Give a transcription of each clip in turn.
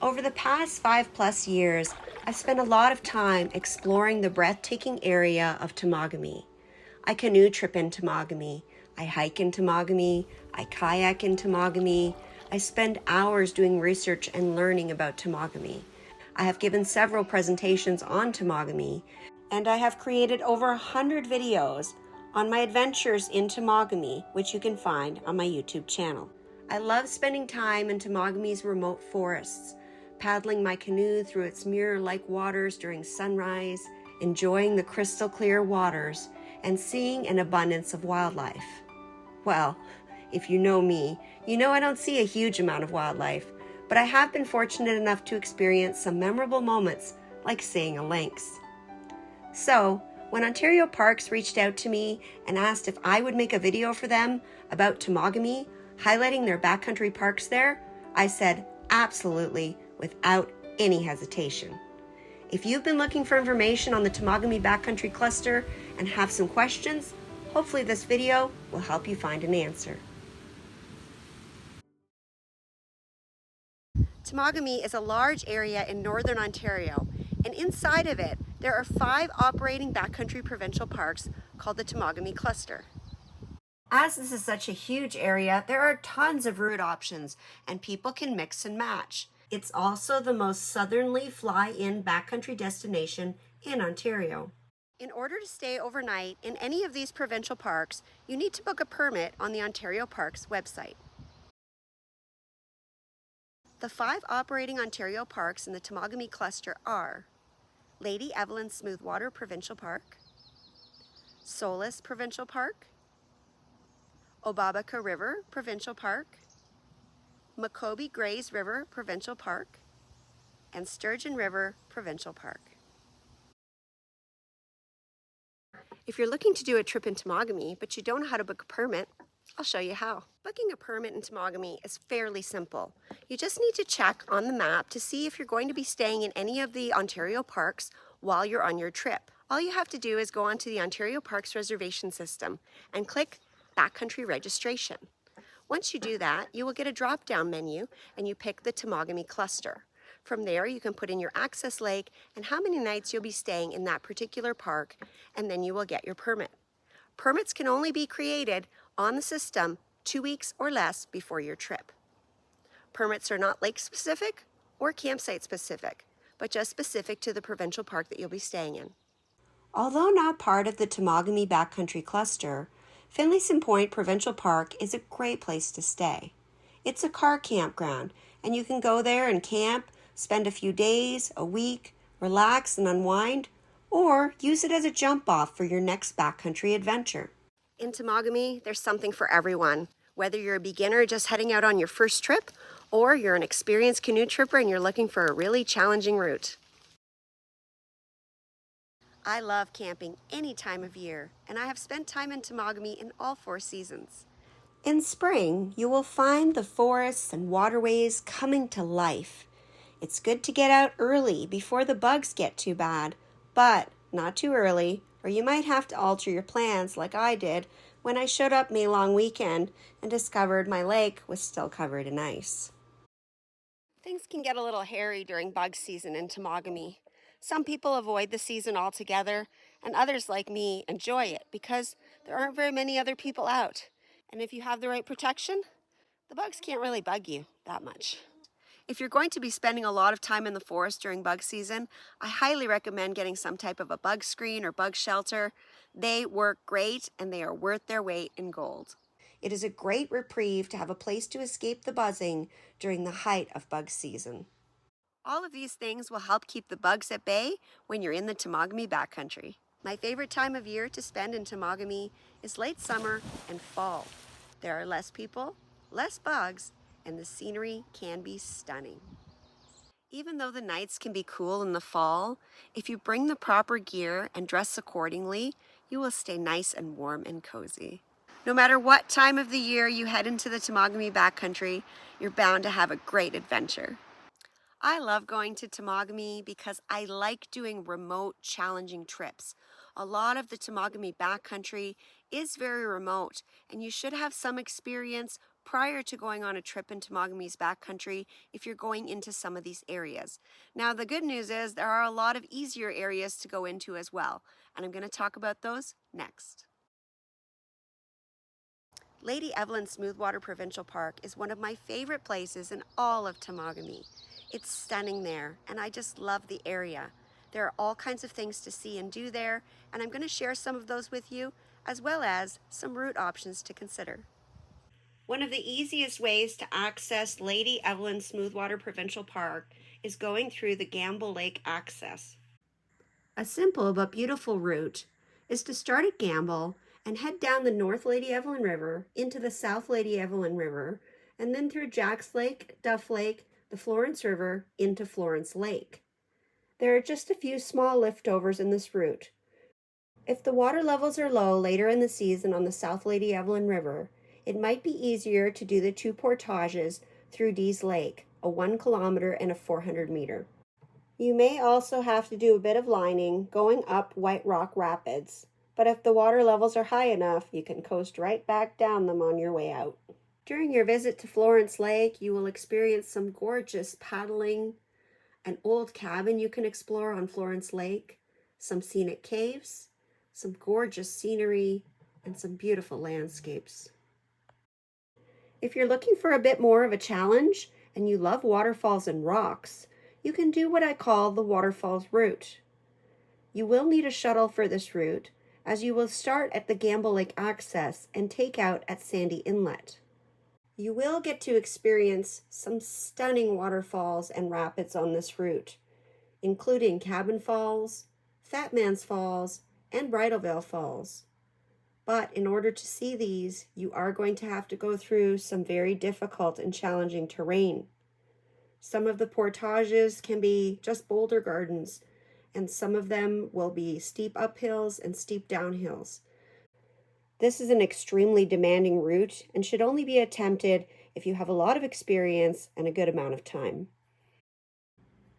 Over the past 5+ years, I've spent a lot of time exploring the breathtaking area of Temagami. I canoe trip in Temagami, I hike in Temagami, I kayak in Temagami, I spend hours doing research and learning about Temagami. I have given several presentations on Temagami, and I have created over 100 videos on my adventures in Temagami, which you can find on my YouTube channel. I love spending time in Temagami's remote forests, paddling my canoe through its mirror-like waters during sunrise, enjoying the crystal clear waters, and seeing an abundance of wildlife. Well, if you know me, you know I don't see a huge amount of wildlife, but I have been fortunate enough to experience some memorable moments, like seeing a lynx. So, when Ontario Parks reached out to me and asked if I would make a video for them about Temagami, highlighting their backcountry parks there, I said absolutely, without any hesitation. If you've been looking for information on the Temagami Backcountry Cluster and have some questions, hopefully this video will help you find an answer. Temagami is a large area in northern Ontario, and inside of it, there are 5 operating backcountry provincial parks called the Temagami Cluster. As this is such a huge area, there are tons of route options, and people can mix and match. It's also the most southerly fly-in backcountry destination in Ontario. In order to stay overnight in any of these provincial parks, you need to book a permit on the Ontario Parks website. The 5 operating Ontario parks in the Temagami Cluster are Lady Evelyn Smoothwater Provincial Park, Solace Provincial Park, Obabica River Provincial Park, Maccoby Grays River Provincial Park, and Sturgeon River Provincial Park. If you're looking to do a trip in Temagami, but you don't know how to book a permit, I'll show you how. Booking a permit in Temagami is fairly simple. You just need to check on the map to see if you're going to be staying in any of the Ontario parks while you're on your trip. All you have to do is go onto the Ontario Parks reservation system and click Backcountry Registration. Once you do that, you will get a drop-down menu and you pick the Temagami Cluster. From there, you can put in your access lake and how many nights you'll be staying in that particular park, and then you will get your permit. Permits can only be created on the system 2 weeks or less before your trip. Permits are not lake specific or campsite specific, but just specific to the provincial park that you'll be staying in. Although not part of the Temagami Backcountry Cluster, Finlayson Point Provincial Park is a great place to stay. It's a car campground, and you can go there and camp, spend a few days, a week, relax and unwind, or use it as a jump-off for your next backcountry adventure. In Temagami, there's something for everyone. Whether you're a beginner just heading out on your first trip, or you're an experienced canoe tripper and you're looking for a really challenging route. I love camping any time of year, and I have spent time in Temagami in all 4 seasons. In spring, you will find the forests and waterways coming to life. It's good to get out early before the bugs get too bad, but not too early, or you might have to alter your plans like I did when I showed up May long weekend and discovered my lake was still covered in ice. Things can get a little hairy during bug season in Temagami. Some people avoid the season altogether, and others like me enjoy it because there aren't very many other people out. And if you have the right protection, the bugs can't really bug you that much. If you're going to be spending a lot of time in the forest during bug season, I highly recommend getting some type of a bug screen or bug shelter. They work great and they are worth their weight in gold. It is a great reprieve to have a place to escape the buzzing during the height of bug season. All of these things will help keep the bugs at bay when you're in the Temagami backcountry. My favorite time of year to spend in Temagami is late summer and fall. There are less people, less bugs, and the scenery can be stunning. Even though the nights can be cool in the fall, if you bring the proper gear and dress accordingly, you will stay nice and warm and cozy. No matter what time of the year you head into the Temagami Backcountry, you're bound to have a great adventure. I love going to Temagami because I like doing remote, challenging trips. A lot of the Temagami Backcountry is very remote, and you should have some experience prior to going on a trip in Temagami's Backcountry if you're going into some of these areas. Now, the good news is there are a lot of easier areas to go into as well, and I'm going to talk about those next. Lady Evelyn Smoothwater Provincial Park is one of my favorite places in all of Temagami. It's stunning there, and I just love the area. There are all kinds of things to see and do there, and I'm going to share some of those with you, as well as some route options to consider. One of the easiest ways to access Lady Evelyn Smoothwater Provincial Park is going through the Gamble Lake access. A simple but beautiful route is to start at Gamble and head down the North Lady Evelyn River into the South Lady Evelyn River, and then through Jacks Lake, Duff Lake, the Florence River into Florence Lake. There are just a few small liftovers in this route. If the water levels are low later in the season on the South Lady Evelyn River, it might be easier to do the two portages through Dease Lake, a 1 kilometer and a 400 meter. You may also have to do a bit of lining going up White Rock Rapids, but if the water levels are high enough, you can coast right back down them on your way out. During your visit to Florence Lake, you will experience some gorgeous paddling, an old cabin you can explore on Florence Lake, some scenic caves, some gorgeous scenery, and some beautiful landscapes. If you're looking for a bit more of a challenge and you love waterfalls and rocks, you can do what I call the waterfalls route. You will need a shuttle for this route, as you will start at the Gamble Lake access and take out at Sandy Inlet. You will get to experience some stunning waterfalls and rapids on this route, including Cabin Falls, Fat Man's Falls, and Bridalveil Falls. But in order to see these, you are going to have to go through some very difficult and challenging terrain. Some of the portages can be just boulder gardens, and some of them will be steep uphills and steep downhills. This is an extremely demanding route and should only be attempted if you have a lot of experience and a good amount of time.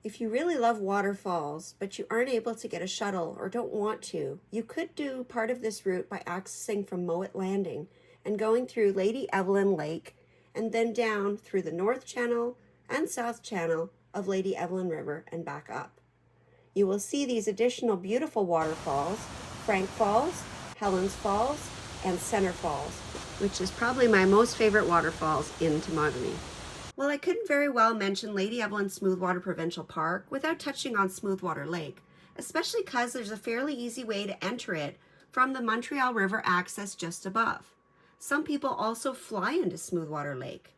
If you really love waterfalls, but you aren't able to get a shuttle or don't want to, you could do part of this route by accessing from Mowat Landing and going through Lady Evelyn Lake and then down through the North Channel and South Channel of Lady Evelyn River and back up. You will see these additional beautiful waterfalls, Frank Falls, Helen's Falls, and Center Falls, which is probably my most favorite waterfalls in Temagami. Well, I couldn't very well mention Lady Evelyn Smoothwater Provincial Park without touching on Smoothwater Lake, especially because there's a fairly easy way to enter it from the Montreal River access just above. Some people also fly into Smoothwater Lake.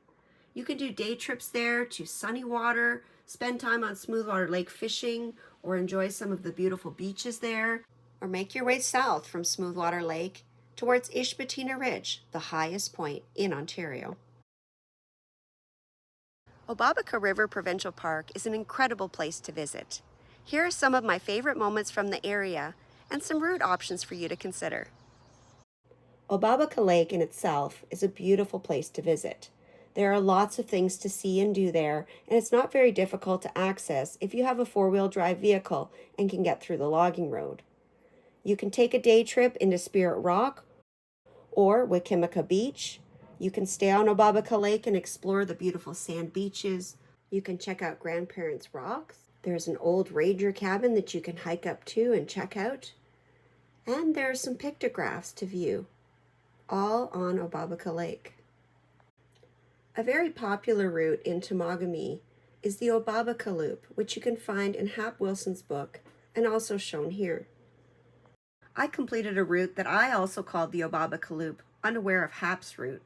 You can do day trips there to Sunny Water, spend time on Smoothwater Lake fishing, or enjoy some of the beautiful beaches there, or make your way south from Smoothwater Lake towards Ishmatina Ridge, the highest point in Ontario. Obabica River Provincial Park is an incredible place to visit. Here are some of my favorite moments from the area and some route options for you to consider. Obabica Lake in itself is a beautiful place to visit. There are lots of things to see and do there, and it's not very difficult to access if you have a four-wheel drive vehicle and can get through the logging road. You can take a day trip into Spirit Rock or Wikimeca Beach. You can stay on Obabica Lake and explore the beautiful sand beaches. You can check out Grandparents' Rocks. There's an old ranger cabin that you can hike up to and check out. And there are some pictographs to view, all on Obabica Lake. A very popular route in Temagami is the Obabica Loop, which you can find in Hap Wilson's book and also shown here. I completed a route that I also called the Obabica Loop, unaware of Hap's route.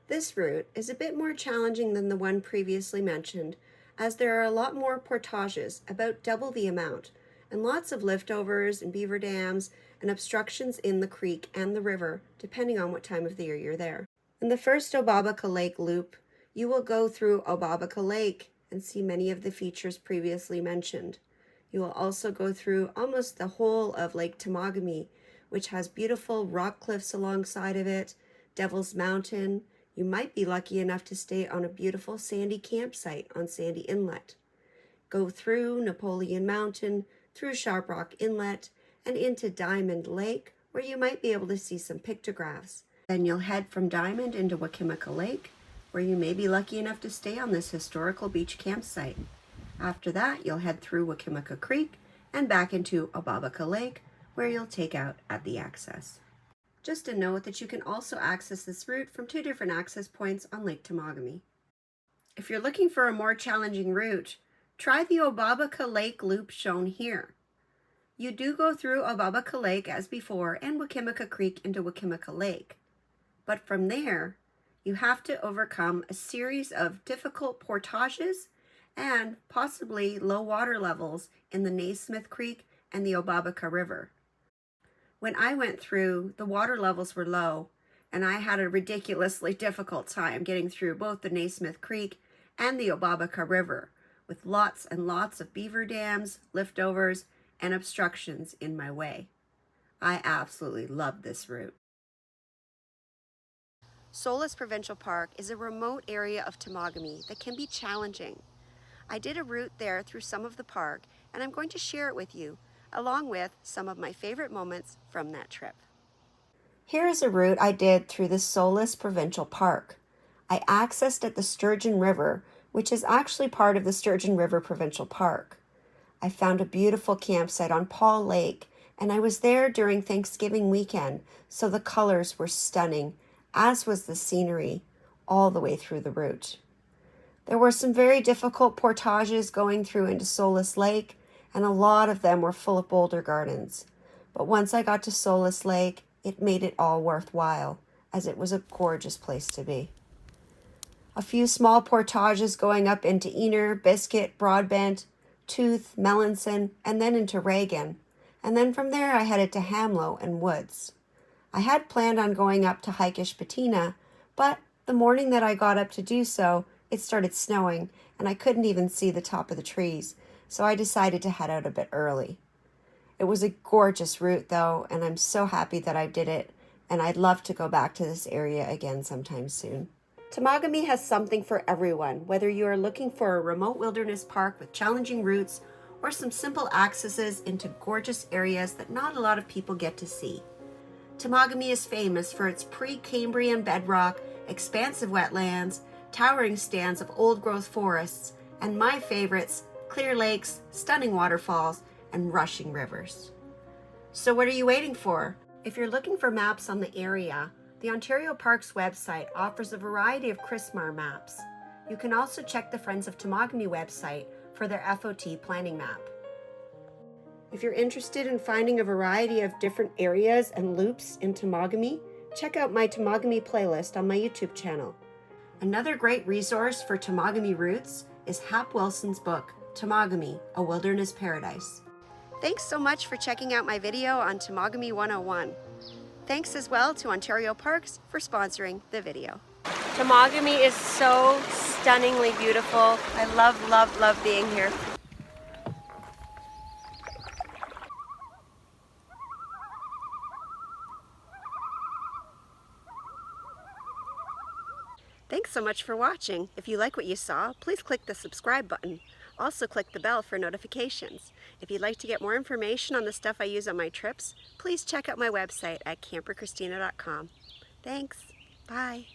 This route is a bit more challenging than the one previously mentioned, as there are a lot more portages, about double the amount, and lots of liftovers and beaver dams and obstructions in the creek and the river, depending on what time of the year you're there. In the first Obabica Lake loop, you will go through Obabica Lake and see many of the features previously mentioned. You will also go through almost the whole of Lake Temagami, which has beautiful rock cliffs alongside of it, Devil's Mountain. You might be lucky enough to stay on a beautiful sandy campsite on Sandy Inlet. Go through Napoleon Mountain, through Sharp Rock Inlet, and into Diamond Lake, where you might be able to see some pictographs. Then you'll head from Diamond into Obabica Lake, where you may be lucky enough to stay on this historical beach campsite. After that, you'll head through Obabica Creek and back into Obabica Lake, where you'll take out at the access. Just a note that you can also access this route from 2 different access points on Lake Temagami. If you're looking for a more challenging route, try the Obabica Lake loop shown here. You do go through Obabica Lake as before and Obabica Creek into Obabica Lake. But from there, you have to overcome a series of difficult portages and possibly low water levels in the Naismith Creek and the Obabica River. When I went through, the water levels were low, and I had a ridiculously difficult time getting through both the Naismith Creek and the Obabica River, with lots and lots of beaver dams, liftovers, and obstructions in my way. I absolutely loved this route. Solace Provincial Park is a remote area of Temagami that can be challenging. I did a route there through some of the park, and I'm going to share it with you, along with some of my favorite moments from that trip. Here is a route I did through the Solace Provincial Park. I accessed at the Sturgeon River, which is actually part of the Sturgeon River Provincial Park. I found a beautiful campsite on Paul Lake, and I was there during Thanksgiving weekend, so the colors were stunning, as was the scenery, all the way through the route. There were some very difficult portages going through into Solace Lake, and a lot of them were full of boulder gardens. But once I got to Solace Lake, it made it all worthwhile, as it was a gorgeous place to be. A few small portages going up into Ener, Biscuit, Broadbent, Tooth, Melanson, and then into Reagan. And then from there I headed to Hamlow and Woods. I had planned on going up to Hike-ish Patina, but the morning that I got up to do so, it started snowing, and I couldn't even see the top of the trees, so I decided to head out a bit early. It was a gorgeous route, though, and I'm so happy that I did it, and I'd love to go back to this area again sometime soon. Temagami has something for everyone, whether you are looking for a remote wilderness park with challenging routes or some simple accesses into gorgeous areas that not a lot of people get to see. Temagami is famous for its pre-Cambrian bedrock, expansive wetlands, towering stands of old-growth forests, and my favorites, clear lakes, stunning waterfalls, and rushing rivers. So what are you waiting for? If you're looking for maps on the area, the Ontario Parks website offers a variety of CRISMAR maps. You can also check the Friends of Temagami website for their FOT planning map. If you're interested in finding a variety of different areas and loops in Temagami, check out my Temagami playlist on my YouTube channel. Another great resource for Temagami routes is Hap Wilson's book, Temagami, A Wilderness Paradise. Thanks so much for checking out my video on Temagami 101. Thanks as well to Ontario Parks for sponsoring the video. Temagami is so stunningly beautiful. I love, love, love being here. Thanks so much for watching. If you like what you saw, please click the subscribe button. Also click the bell for notifications. If you'd like to get more information on the stuff I use on my trips, please check out my website at CamperChristina.com. Thanks. Bye.